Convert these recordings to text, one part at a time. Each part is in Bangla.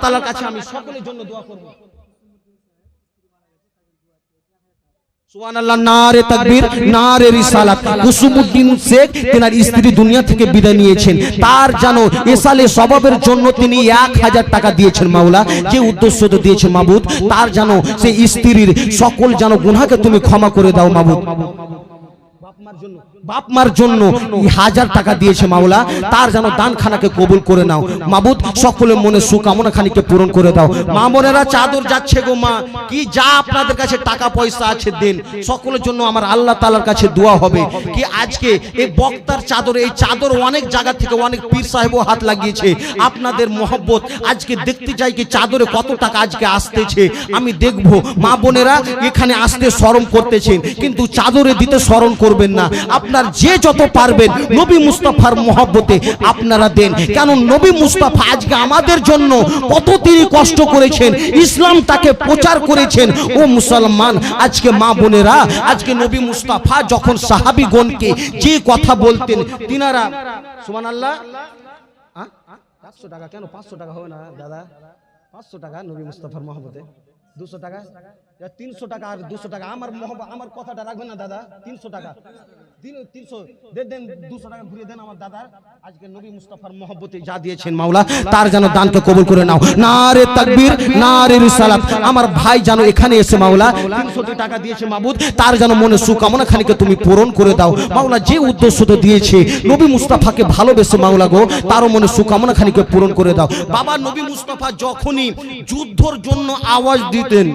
তাআলার কাছে আমি সকলের জন্য দোয়া করব। সুবহানাল্লাহ, নারে তাকবীর, নারে রিসালাত। কুসুমউদ্দিন শেখ তেনার স্ত্রী দুনিয়া থেকে বিদায় নিয়েছেন, তার জানো এসালে সবাবের জন্য তিনি 1000 টাকা দিয়েছেন মাওলা, যে উদ্দেশ্য দিয়েছেন মাবুদ, তার জানো সেই স্ত্রীর সকল জানো গুনাহকে তুমি ক্ষমা করে দাও মাবুদ। বাপ মার জন্য 1000 টাকা দিয়েছে মাওলা, তার যেন দান খানাকে কবুল করে নাও মাবুদ। সকলের মনে সুকামনা খানিকে পূরণ করে দাও। মা বোনেরা চাদর যাচ্ছে গো মা, কি যা আপনাদের কাছে টাকা পয়সা আছে দেন, সকলের জন্য আমার আল্লাহ তাআলার কাছে দোয়া হবে কি আজকে এই বক্তার চাদর, এই চাদর অনেক জায়গা থেকে অনেক পীর সাহেবও হাত লাগিয়েছে। আপনাদের মহব্বত আজকে দেখতে চাই কি চাদরে কত টাকা আজকে আসতেছে, আমি দেখবো মা বোনেরা এখানে আসতে শরম করতেছেন, কিন্তু চাদরে দিতে শরম করবেন না। আপনার যে যত পারবেন নবী মুস্তাফার মহব্বতে আপনারা দেন, কেন নবী মুস্তাফা আজকে আমাদের জন্য কত তিনি কষ্ট করেছেন, ইসলামটাকে প্রচার করেছেন। ও মুসলমান, আজকে মা বোনেরা, আজকে নবী মুস্তাফা যখন সাহাবীগণকে যে কথা বলতেন তিনারা সুবহানাল্লাহ 100 টাকা কেন 500 টাকা হবে না দাদা? 500 টাকা নবী মুস্তাফার মহব্বতে, 200 টাকা, 300 টাকা আর 200 টাকা। আমার কথাটা রাখবেন না দাদা, 300 টাকা 300 দেন, 200 টাকা ঘুরিয়ে দেন আমার দাদা। আজকে নবী মুস্তাফার মহব্বতে যা দিয়েছেন মাওলা, তার যেন দানকে কবুল করে নাও। নারে তাকবীর, নারে রিসালাত। আমার ভাই যেন এখানে এসে মাওলা 300 টাকা দিয়েছে মাবুদ, তার যেন মনে সুকামনা খানিকে তুমি পূরণ করে দাও মাওলা। যে উদ্দেশ্য দিয়েছে নবী মুস্তাফাকে ভালোবেসে মাওলা গো, তারও মনে সুকামনা খানিকে পূরণ করে দাও। বাবা নবী মুস্তাফা যখনই যুদ্ধের জন্য আওয়াজ দিতেন,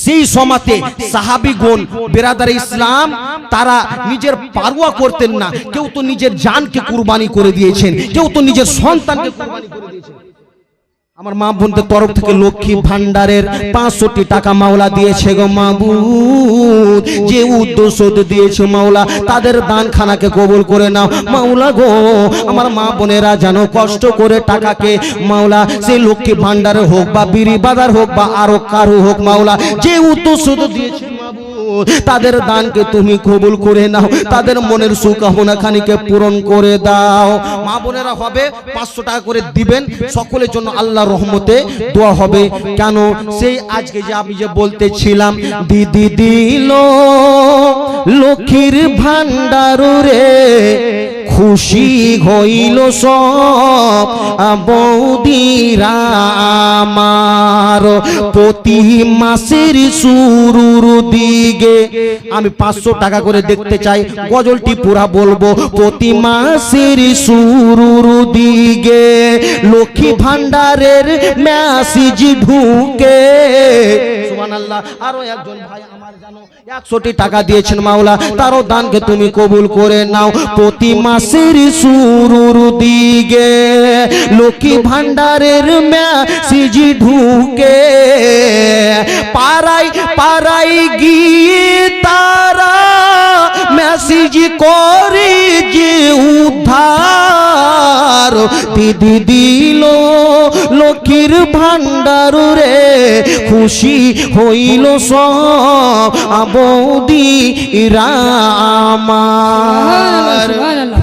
সেই সময়তে সাহাবীগণ বেরাদার ইসলাম তারা নিজের পারোয়া করতেন না। কেউ তো নিজের জানকে কুরবানি করে দিয়েছেন, কেউ তো নিজের সন্তানকে কুরবানি করে দিয়েছেন। আমার মা বোনদের তরফ থেকে লক্ষ্মী ভান্ডারের 65 টাকা মাওলা দিয়েছে গো মাবুদ। যে উদ্দেশ্য দিয়েছে মাওলা, তাদের দান খানাকে কবুল করে নাও মাওলা গো। আমার মা বোনেরা জানো কষ্ট করে টাকাকে মাওলা, সেই লক্ষ্মী ভান্ডারে হোক বা বিড়ি বাজার হোক বা আরো কারো হোক মাওলা, যে উদ্দেশ্য দিয়েছে মাবুদ, তাদের দানকে তুমি কবুল করে নাও, তাদের মনের সুকামনা খানিকে পূরণ করে দাও। মা বোনেরা হবে 500 টাকা করে দিবেন, সকলের জন্য আল্লাহ রহমতে দোয়া হবে। কেন সেই আজকে যে আমি যে বলতেছিলাম, দিদি দিল লক্ষ্মীর ভান্ডার রে, খুশি হইল সব বৌদিরা আমার। প্রতি মাসের শুরুর দিকে আমি 500 টাকা করে দেখতে চাই, গজলটি পুরা বলবো। প্রতি মাসের শুরুর দিকে লক্ষ্মী ভান্ডারের মেসেজ ঢুকে সুবহানাল্লাহ। আরো একজন ভাই আমার জানো 100 টাকা দিয়েছেন মাওলা, তারও দানকে তুমি কবুল করে নাও। প্রতি মাসের শুরুর দিকে লক্ষ্মী ভান্ডারের মেসেজ ঢুকে, পাড়ায় পাড়ায় গিয়ে তারা মেসেজ করে যে উদ্ধার। দিদি দিল লক্ষ্মীর ভান্ডার রে, খুশি হইল সব বৌদিরা আমার।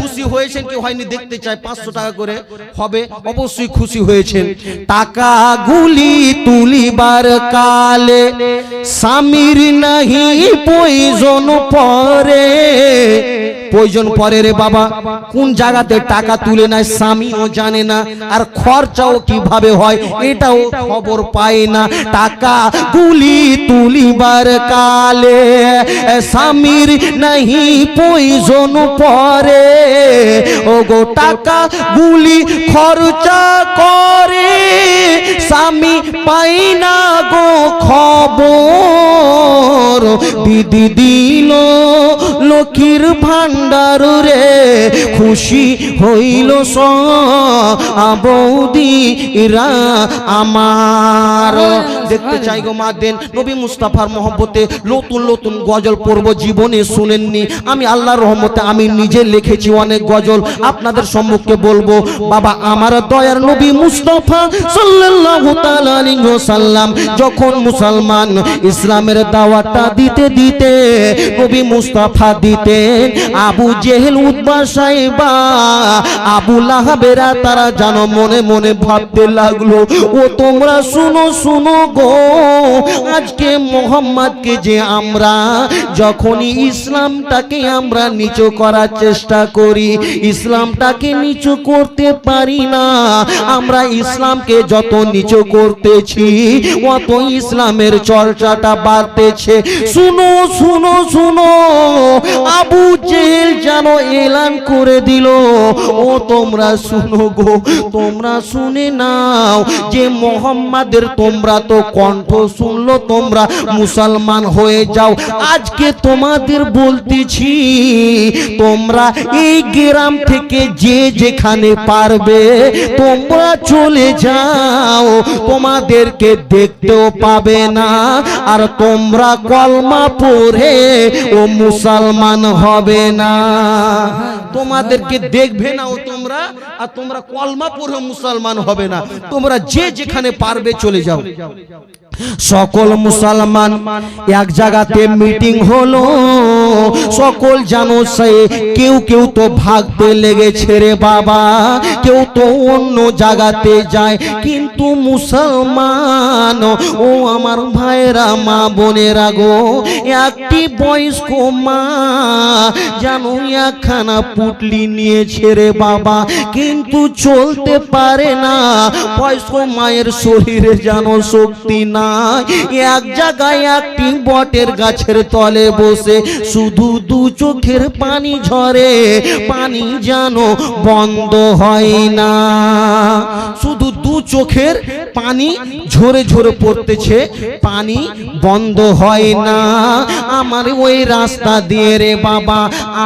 খুশি হয়েছেন কি হয়নি দেখতে চাই, 500 টাকা করে হবে, অবশ্যই খুশি হয়েছেন। টাকা গুলি তুলিবার কালে স্বামীর নাহি প্রয়োজন পরে, প্রয়োজন পরে রে বাবা, কোন জায়গাতে টাকা তুলে নেয় স্বামীও জানে না, আর খরচাও কিভাবে হয় এটাও খবর পায় না। টাকা গুলি তুলিবার কালে স্বামীর নাহি প্রয়োজন পরে, ও গো টাকা গুলি খরচা করে স্বামী পাই না গো খবর। দিদি দিল লক্ষ্মীর ভান্ডার রে, খুশি হইল সব বৌদিরা আমার। দেখতে চাই গো মা দেন নবী মুস্তাফার মহব্বতে নতুন নতুন গজল পড়ব, জীবনে শুনেননি। আমি আল্লাহর রহমতে আমি নিজে লিখেছি অনেক গজল, আপনাদের সম্মুখে বলবো। বাবা আমার দয়ার নবী মুস্তাফা সাল্লাল্লাহু তাআলা আলাইহি ওয়াসাল্লাম যখন মুসলমান ইসলামের দাওয়াতটা দিতে দিতে নবী মুস্তাফা দিতেন আবু জেহেল উতবা সাইবা আবু লাহাবেরা তারা জানো মনে মনে ভাবতে লাগলো ও তোমরা শুনো শুনো গো আজকে মোহাম্মদকে যে আমরা যখনই ইসলামটাকে আমরা নিচু করার চেষ্টা করি ইসলামটাকে নিচু করতে পারি না আমরা ইসলামকে যত নিচু করতেছি অত ইসলামের চর্চাটা বাড়তেছে শুনো শুনো শুনো আবু জেহেল যেন এলান করে দিল ও তোমরা শুনো গো তোমরা শুনে নাও যে মোহাম্মদের তোমরা তো কণ্ঠ শুনলো তোমরা মুসলমান হয়ে যাও আজকে তোমাদের বলতেছি তোমরা এই গ্রাম থেকে যে যেখানে পারবে তোমরা চলে যাও তোমাদেরকে দেখতেও পাবে না আর তোমরা কলমা পড়ে ও মুসলমান হবে না তোমাদেরকে দেখবে না ও তোমরা আর তোমরা কলমা পড়ে মুসলমান হবে না তোমরা যে যেখানে পারবে চলে যাও সকল মুসলমান এক জায়গাতে মিটিং হলো সকল জানো সে কেউ কেউ তো ভাগতে লেগেছে রে বাবা কেউ তো অন্য জায়গাতে যায় কিন্তু মুসলমান ও আমার ভাইরা মা বোনেরা গো একটি বয়স্ক মা জানো একখানা পুটলি নিয়েছে রে বাবা কিন্তু চলতে পারে না বয়স্ক মায়ের শরীরে জানো শক্তি না এক জায়গায় একটি বটের গাছের তলে বসে শুধু দু চোখের পানি ঝরে পানি যেন বন্ধ হয় না শুধু দু চোখের পানি ঝরে ঝরে পড়তেছে পানি বন্ধ হয় না আমার ওই রাস্তা দিয়ে রে বাবা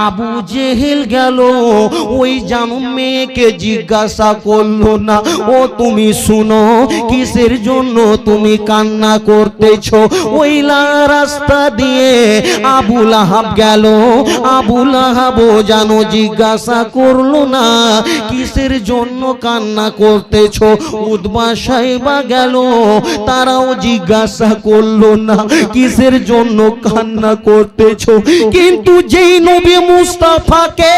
আবু জেহেল গেল ওই জানো মেয়েকে জিজ্ঞাসা করলো না ও তুমি শুনো কিসের জন্য তুমি কান্না করতেছো ওই রাস্তা দিয়ে আবু লাহাব গেল আবু লাহাব জানো জিজ্ঞাসা করলো না কিসের জন্য কান্না করতেছো উতবা সাইবা গেল তারাও জিজ্ঞাসা করলো না কিসের জন্য কান্না করতেছো কিন্তু যেই নবী মুস্তাফাকে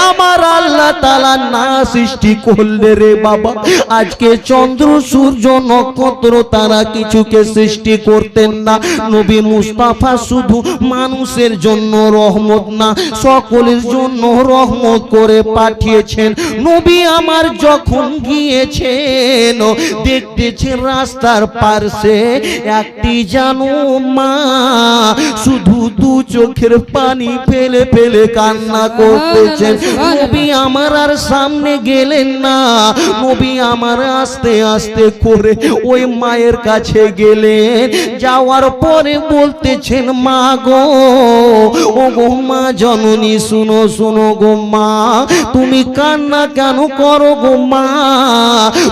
আমার আল্লাহ তাআলা না সৃষ্টি করলে রে বাবা আজকে চন্দ্র সূর্য নক্ষত্র তারা কিছুকে সৃষ্টি করতেন না নবী মুস্তাফা শুধু মানুষের জন্য রহমত না সকলের জন্য রহমত করে পাঠিয়েছেন নবী আমার যখন গিয়েছেন দেখতেছেন রাস্তার পাশে একটি জানো মা শুধু দু চোখের পানি ফেলে ফেলে কান্না করতেছেন নবী আমার আর সামনে গেলেন না নবী আমার আস্তে আস্তে করে ওই মায়ের কাছে গেলেন যাওয়ার পরে বলতেছেন মা গো ও গো মা জননী শুনো শুনো গো মা তুমি কান্না কেন করো গো মা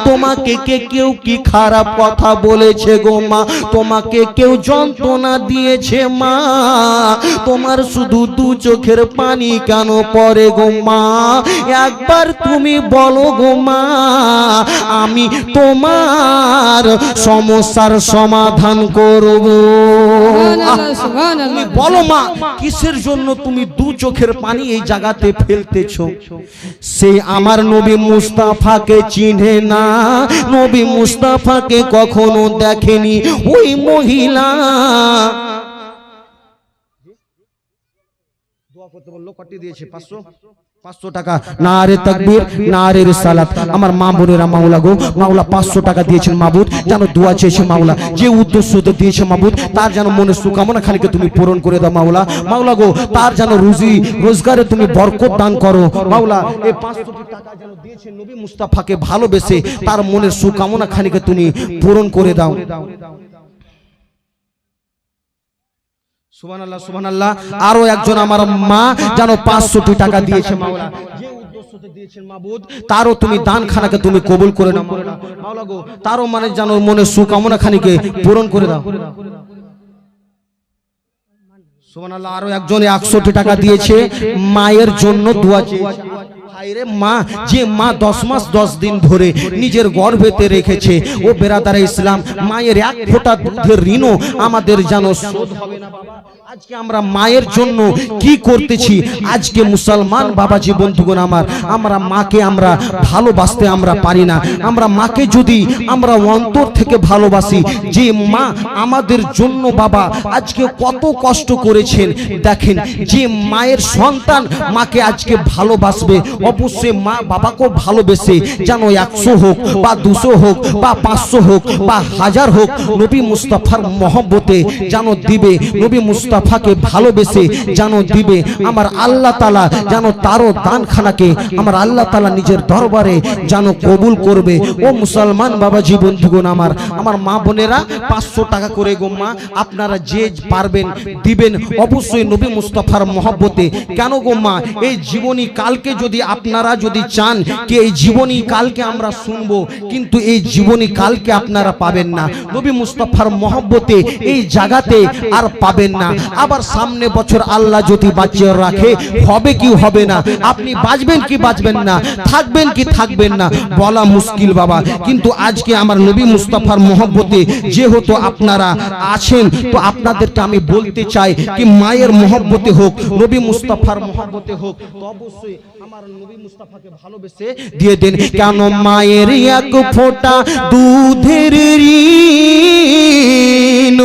তোমাকে কে কেউ কি খারাপ কথা বলেছে গো মা তোমাকে কেউ যন্ত্রণা দিয়েছে মা তোমার শুধু দু চোখের পানি কেন পড়ে গো মা একবার তুমি বলো গো মা আমি তোমার সমস্যার সমাধান করব তুমি বলো মা কিসের জন্য তুমি দু চোখের পানি এই জায়গাতে ফেলতেছো সে আমার নবী মুস্তাফাকে চিনে না নবী মুস্তাফাকে কখনো দেখেনি ওই মহিলা দোয়া করতে বললো কটি দিয়েছে 500 টাকা নারে তাকবীর নারে রিসালাত আমার মা বোনেরা মাওলা গো মাওলা 500 টাকা দিয়েছেন মাবুদ জানো দোয়া চেয়েছে মাওলা যে উদ্দেশ্যতে দিয়েছে মাবুদ তার যেন মনে সুকামনা খালিকে তুমি পূরণ করে দাও মাওলা মাওলা গো তার যেন রুজি রোজগারে তুমি বরকত দান করো মাওলা এই 500 টাকা যেন দিয়েছেন নবী মুস্তাফাকে ভালোবেসে তার মনের সুকামনা খালিকে তুমি পূরণ করে দাও সুবহানাল্লাহ সুবহানাল্লাহ আরো একজন আমার মা জানো 500 টাকা দিয়েছে মাওলা যে উদ্দেশ্যতে দিয়েছেন মাবুদ তারও তুমি দান খানাকে তুমি কবুল করে নাও মাওলা গো তারও মানে জানো মনে সুকামনা খানিকে পূরণ করে দাও সুবহানাল্লাহ আরো একজন 100 টাকা দিয়েছে মায়ের জন্য দোয়া চেয়েছে আরে মা, যে মা 10 মাস 10 দিন ধরে নিজের গর্ভেতে রেখেছে, ও বেরাদারে ইসলাম, মায়ের এক ফোঁটা দুধের ঋণও আমাদের যেন শোধ হবে না বাবা। আজকে আমরা মায়ের জন্য কি করতেছি? আজকে মুসলমান বাবাজি বন্ধুগণ আমার, আমরা মাকে আমরা ভালোবাসতে আমরা পারি না। আমরা মাকে যদি আমরা অন্তর থেকে ভালোবাসি, যে মা আমাদের জন্য বাবা আজকে কত কষ্ট করেছেন, দেখেন যে মায়ের সন্তান মাকে আজকে ভালোবাসবে, অবশ্যই মা বাবাকেও ভালোবেসে যেন 100 হোক বা 200 হোক বা 500 হোক বা 1000 হোক, নবী মুস্তাফার মহব্বতে যেন দিবে, নবী মুস্তাফাকে ভালোবেসে যেন দিবে। আমার আল্লাহ তাআলা যেন তারও দানখানাকে আমার আল্লাহ তাআলা নিজের দরবারে যেন কবুল করবে। ও মুসলমান বাবাজি বন্ধুগণ আমার, আমার মা বোনেরা 500 টাকা করে গো মা, আপনারা যে পারবেন দিবেন অবশ্যই নবী মুস্তাফার মহব্বতে। কেন গো মা, এই জীবনী কালকে যদি আপনারা যদি চান কি এই জীবনী কালকে আমরা শুনবো, কিন্তু এই জীবনী কালকে আপনারা পাবেন না, নবী মুস্তাফার মহব্বতে এই জায়গাতে আর পাবেন না। আবার সামনে বছর আল্লাহ যদি বাঁচিয়ে রাখে, হবে কি হবে না, আপনি বাঁচবেন কি বাঁচবেন না, থাকবেন কি থাকবেন না বলা মুশকিল বাবা। কিন্তু আজকে আমার নবী মুস্তাফার মহব্বতে যেহেতু আপনারা আছেন, তো আপনাদেরকে আমি বলতে চাই কি মায়ের মহব্বতে হোক, নবী মুস্তাফার মহব্বতে হোক, তো অবশ্যই আমার নবী মুস্তাফাকে ভালোবেসে দিয়ে দেন। কেন মায়ের এক ফোঁটা দুধের ঋণ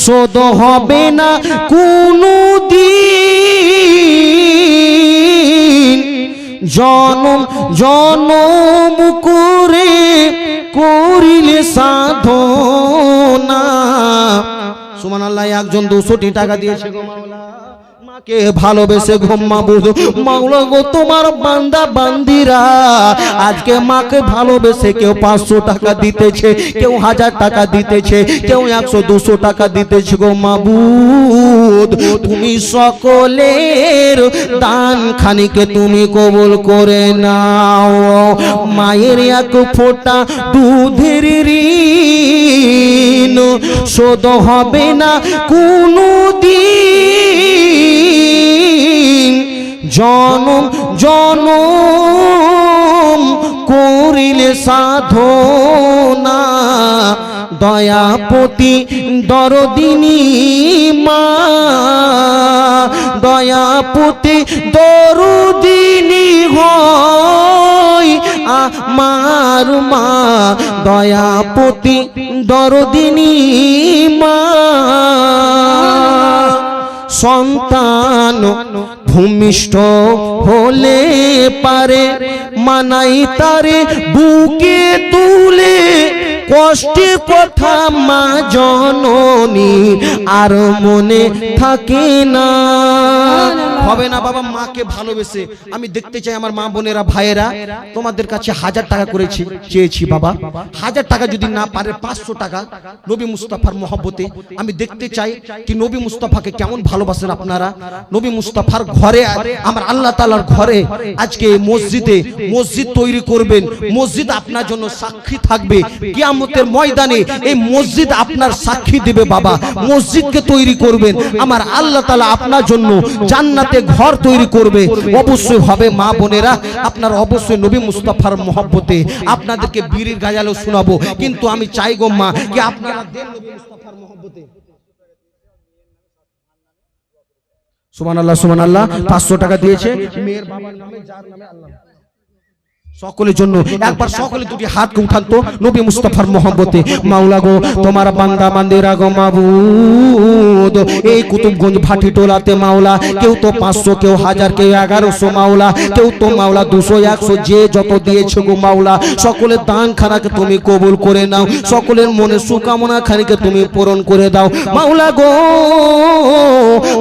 শোধ হবে না কোনো দিন, জনম জনম করে করিলে সাধনা। সুবহানাল্লাহ, একজন 200 টাকা দিয়েছে গো মাওলা, মাকে ভালোবেসে গো মাবুদ, মাওলা গো তোমার বান্দা বান্দিরা আজকে মাকে ভালোবেসে কেউ 500 টাকা দিতেছে, কেউ 1000 টাকা দিতেছে, কেউ 100-200 টাকা দিতেছে গো মাবুদ। তুমি সকলের দান খানিকে তুমি কবুল করে নাও। মায়ের এক ফোঁটা দুধের ঋণ শোধ হবে না কোনো দিন, জনম জনম করিলে সাধনা। দয়াপতি দরদিনী মা, দয়াপতি দরদিনী হয় আমার মা, দয়াপতি দরদিনী মা। সন্তান ভূমিষ্ঠ হলে পারে মানাই তারে বুকে তুলে, কষ্টে কথা মা জননী আর মনে থাকে না। হবে না বাবা, মাকে ভালোবেসে আমি দেখতে চাই আমার মা বোনেরা ভাইয়েরা, তোমাদের কাছে 1000 টাকা করেছি চেয়েছি বাবা, 1000 টাকা যদি না পারে 500 টাকা নবী মুস্তাফার মহব্বতে আমি দেখতে চাই কি নবী মুস্তাফাকে কেমন ভালোবাসেন আপনারা। নবী মুস্তাফার ঘরে আমার আল্লাহ তাআলার ঘরে আজকে মসজিদে মসজিদ তৈরি করবেন, মসজিদ আপনার জন্য সাক্ষী থাকবে কিয়ামতের ময়দানে, এই মসজিদ আপনার সাক্ষী দেবে বাবা। মসজিদকে তৈরি করবেন, আমার আল্লাহ তাআলা আপনার জন্য জান্নাতে ঘর তৈরি করবে। অবশ্যই হবে মা বোনেরা, আপনারা অবশ্যই নবী মুস্তাফার মহব্বতে আপনাদেরকে বীরের গাজালো শোনাবো, কিন্তু আমি চাই গো মা কি আপনারা দেন নবী মুস্তাফার মহব্বতে। সুবহানাল্লাহ সুবহানাল্লাহ, 500 টাকা দিয়েছে মেয়ের বাবার নামে, যার নামে আল্লাহ। সকলের জন্য একবার সকলে দুটি হাতকে উঠান তো নবী মুস্তাফার মহব্বতে। মাওলা গো তোমার বান্দা বান্দিরা গো মাবুদ, এই কুতুবগঞ্জ ভাটিটোলাতে মাওলা কেউ তো 500, কেউ 1000, কেউ 1100 মাওলা, কেউ তো মাওলা 200 100 যে যত দিয়েছে গো মাওলা, সকলের দান খানাকে তুমি কবুল করে নাও, সকলের মনে সুকামনা খানিকে তুমি পূরণ করে দাও মাওলা গো।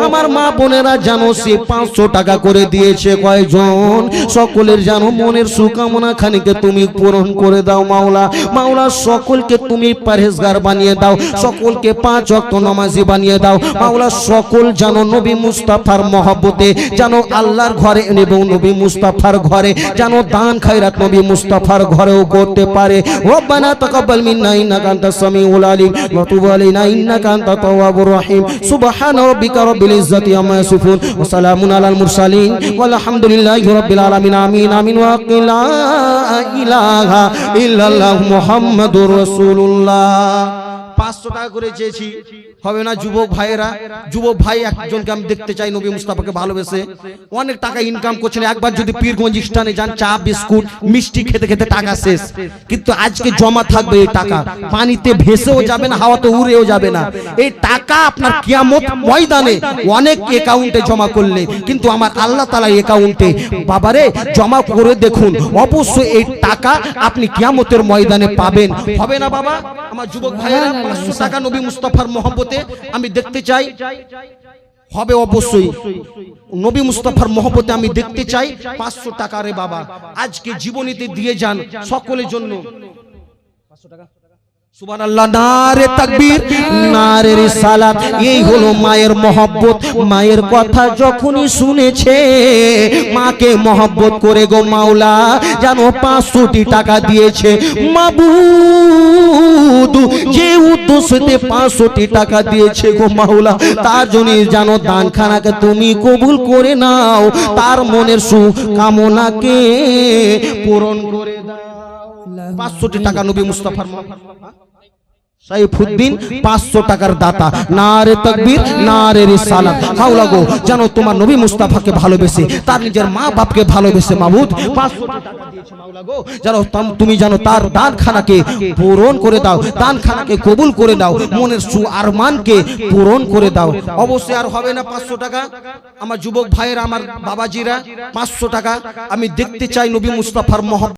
আমার মা বোনেরা জানো সে 500 টাকা করে দিয়েছে কয়জন, সকলের জানো মনের সুকামনা কামনা খানিকে তুমি পূরণ করে দাও মাওলা। মাওলা সকলকে তুমি পরহেজগার বানিয়ে দাও, সকলকে 5 ওয়াক্ত নামাজি বানিয়ে দাও মাওলা। সকল যেন নবী মুস্তাফার মহব্বতে যেন আল্লাহর ঘরে এবং নবী মুস্তাফার ঘরে যেন দান খায়রাত নবী মুস্তাফার ঘরেও করতে পারে। রব্বানা তাকাব্বাল মিন্না ইন্নাকা আনতাস সামিউল আলিম ওয়া তুব আলাইনা ইন্নাকা আনতাত তাওয়াবুর রহিম। সুবহানা রাব্বিকা রাব্বিল ইজ্জাতি আম্মা ইয়াসিফুন ওয়া সালামুন আলাল মুরসালিন ওয়াল হামদুলিল্লাহি রাব্বিল আলামিন। আমিন আমিন ওয়া লা ইলাহা ইল্লাল্লাহ মুহাম্মাদুর রাসূলুল্লাহ। 500 টাকা করে চেয়েছি, হবে না? যুবক ভাইয়েরা, যুবক ভাই একজনকে আমি দেখতে চাই নবী মুস্তাফাকে ভালোবেসে অনেক টাকা ইনকাম করছেন। একবার যদি পীরগঞ্জ স্থানে যান, চা বিস্কুট মিষ্টি খেতে খেতে টাকা শেষ, কিন্তু আজকে জমা থাকবে এই টাকা, পানিতে ভেসেও যাবে না, হাওয়াতে উড়েও যাবে না। এই টাকা আপনার কিয়ামত ময়দানে অনেক অ্যাকাউন্টে জমা করলে, কিন্তু আমার আল্লাহ তাআলা অ্যাকাউন্টে বাবারে জমা করে দেখুন, অবশ্যই এই টাকা আপনি কিয়ামতের ময়দানে পাবেন। হবে না বাবা? আমার যুবক ভাইয়েরা 500 টাকা নবী মুস্তাফার মহব্বতে আমি দেখতে চাই, হবে অবশ্যই। নবী মুস্তাফার মহব্বতে আমি দেখতে চাই 500 টাকা রে বাবা, আজকে জীবনীতে দিয়ে যান সকলের জন্য। 500 টাকা সুবহানাল্লাহ, নারে তাকবীর, নারে রিসালাত। এই হলো মায়ের মহব্বত। মায়ের কথা যখনই শুনেছে মাকে মহব্বত করে গো মাওলা যেন 500টি টাকা দিয়েছে মাবুদ, যে উদ্দেশ্যে 500টি টাকা দিয়েছে গো মাওলা তার জন্য যেন দানখানাকে তুমি কবুল করে নাও, তার মনের সুখ কামনাকে পূরণ করে দাও। 500টি টাকা নবী মুস্তাফার সাইফুদ্দিন 500 টাকার দাতা। নারে তাকবীর, নারে রিসালাত। হাওলা গো যেন তোমার নবী মুস্তাফাকে ভালোবেসে তার নিজের মা বাপকে ভালোবেসে মাবুদ 500 টাকা দিয়েছে মাওলা গো, যেন তুমি যেন তার দানখানাকে পূরণ করে দাও, দানখানাকে কবুল করে দাও, মনের সু আরমানকে পূরণ করে দাও। অবশ্যই আর হবে না 500 টাকা। আমার যুবক ভাইয়েরা, আমার বাবাজিরা 500 টাকা আমি দেখতে চাই নবী মুস্তাফার মহব্বত।